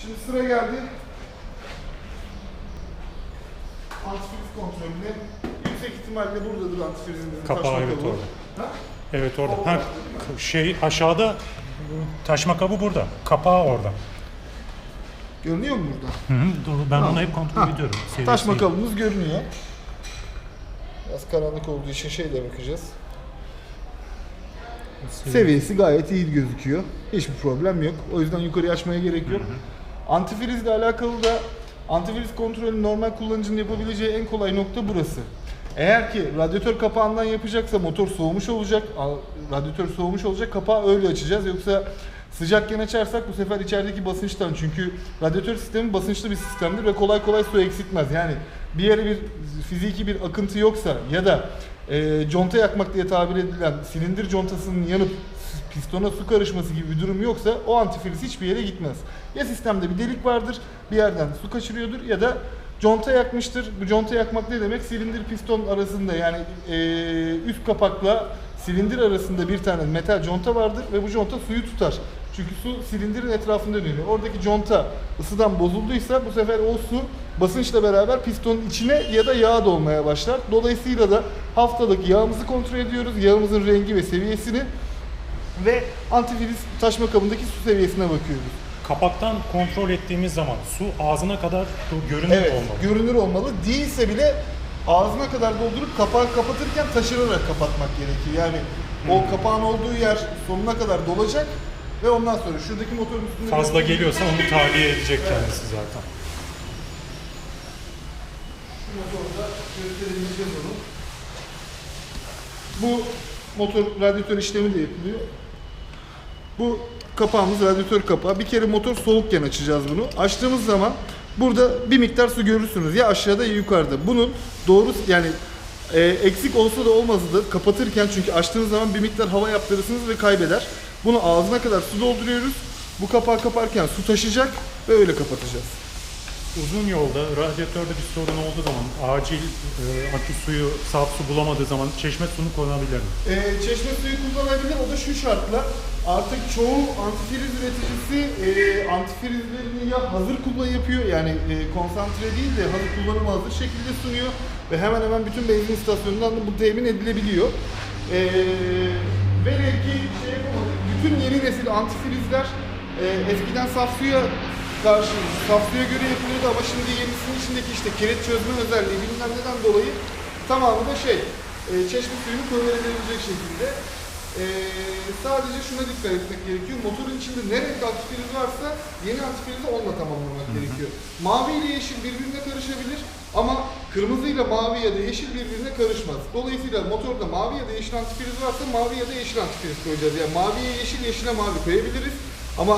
Şimdi sıra geldi antifriz kontrolüne. Yüksek ihtimalle buradadır antifrizimizin Kapağı taşma evet kabuğu. orada. Ha? Evet orada. Ha, şey aşağıda taşma kabı burada. Kapağı orada. Görünüyor mu burada? Hı hı, dur, ben Tamam. onu hep kontrol Ha, ediyorum. Taşma Seviyesi. kabımız görünüyor. Biraz karanlık olduğu için şeyle bakacağız. Seviyesi gayet iyi gözüküyor. Hiçbir problem yok. O yüzden yukarı açmaya gerek yok. Antifrizle alakalı da antifriz kontrolünü normal kullanıcının yapabileceği en kolay nokta burası. Eğer ki radyatör kapağından yapacaksa motor soğumuş olacak, radyatör soğumuş olacak, kapağı öyle açacağız. Yoksa sıcakken açarsak bu sefer içerideki basınçtan, çünkü radyatör sistemi basınçlı bir sistemdir ve kolay kolay su eksiltmez. Yani bir yere bir fiziki bir akıntı yoksa ya da conta yakmak diye tabir edilen silindir contasının yanıp pistona su karışması gibi bir durum yoksa o antifriz hiçbir yere gitmez. Ya sistemde bir delik vardır, bir yerden su kaçırıyordur ya da conta yakmıştır. Bu conta yakmak ne demek? Silindir piston arasında, yani üst kapakla silindir arasında bir tane metal conta vardır ve bu conta suyu tutar. Çünkü su silindirin etrafında dönüyor. Oradaki conta ısıdan bozulduysa bu sefer o su basınçla beraber pistonun içine ya da yağa dolmaya başlar. Dolayısıyla da haftalık yağımızı kontrol ediyoruz. Yağımızın rengi ve seviyesini ve antifriz taşma kabındaki su seviyesine bakıyoruz. Kapaktan kontrol ettiğimiz zaman su ağzına kadar görünür Evet, olmalı. görünür olmalı. Değilse bile ağzına kadar doldurup kapağı kapatırken taşırarak kapatmak gerekiyor. Yani o kapağın olduğu yer sonuna kadar dolacak ve ondan sonra şuradaki motorun üstünde Fazla geliyorsa onu tahliye edecek kendisi zaten. şu motorda gösterebileceğiz onu. Bu motor radyatör işlemi de yapılıyor. Bu kapağımız radyatör kapağı. Bir kere motor soğukken açacağız bunu. Açtığımız zaman burada bir miktar su görürsünüz. Ya aşağıda ya yukarıda. Bunun doğru, yani eksik olsa da olmasa da kapatırken, çünkü açtığınız zaman bir miktar hava yaptırırsınız ve kaybeder. Bunu ağzına kadar su dolduruyoruz. Bu kapağı kaparken su taşıyacak ve öyle kapatacağız. Uzun yolda radyatörde bir sorun olduğu zaman, acil akü suyu, saf su bulamadığı zaman çeşme suyunu kullanabilir mi? Çeşme suyu kullanabilir. O da şu şartla. Artık çoğu antifriz üreticisi antifrizlerini ya hazır kullanım yapıyor, yani konsantre değil de hazır kullanıma hazır şekilde sunuyor ve hemen hemen bütün benzin istasyonundan da bu temin edilebiliyor. Velev ki bütün yeni nesil antifrizler eskiden saf suya göre yapılıyordu ama şimdi yenisinin içindeki işte kireç çözme özelliği bilmem neden dolayı tamamı da çeşme suyunu kullanılabilecek şekilde. Sadece şuna dikkat etmek gerekiyor. Motorun içinde ne renk antifriz varsa yeni antifrizi onunla tamamlamak gerekiyor. Mavi ile yeşil birbirine karışabilir ama kırmızı ile mavi ya da yeşil birbirine karışmaz. Dolayısıyla motorda mavi ya da yeşil antifriz varsa mavi ya da yeşil antifriz koyacağız. Yani maviye yeşil, yeşile mavi koyabiliriz. Ama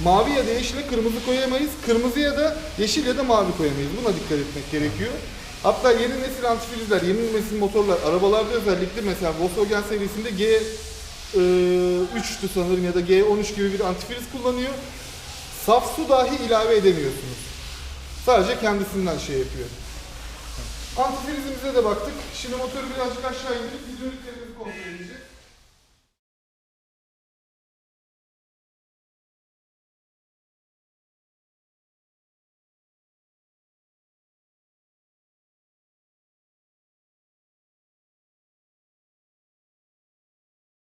mavi ya da yeşile kırmızı koyamayız. Kırmızı ya da yeşil ya da mavi koyamayız. Buna dikkat etmek gerekiyor. Hatta yeni nesil antifrizler, yeni nesil motorlar, arabalarda özellikle mesela Volkswagen serisinde G3'tü sanırım ya da G13 gibi bir antifriz kullanıyor. Saf su dahi ilave edemiyorsunuz. Sadece kendisinden yapıyor. Antifrizimize de baktık. Şimdi motoru birazcık aşağı indirip hidroliklerimizi kontrol edeceğiz.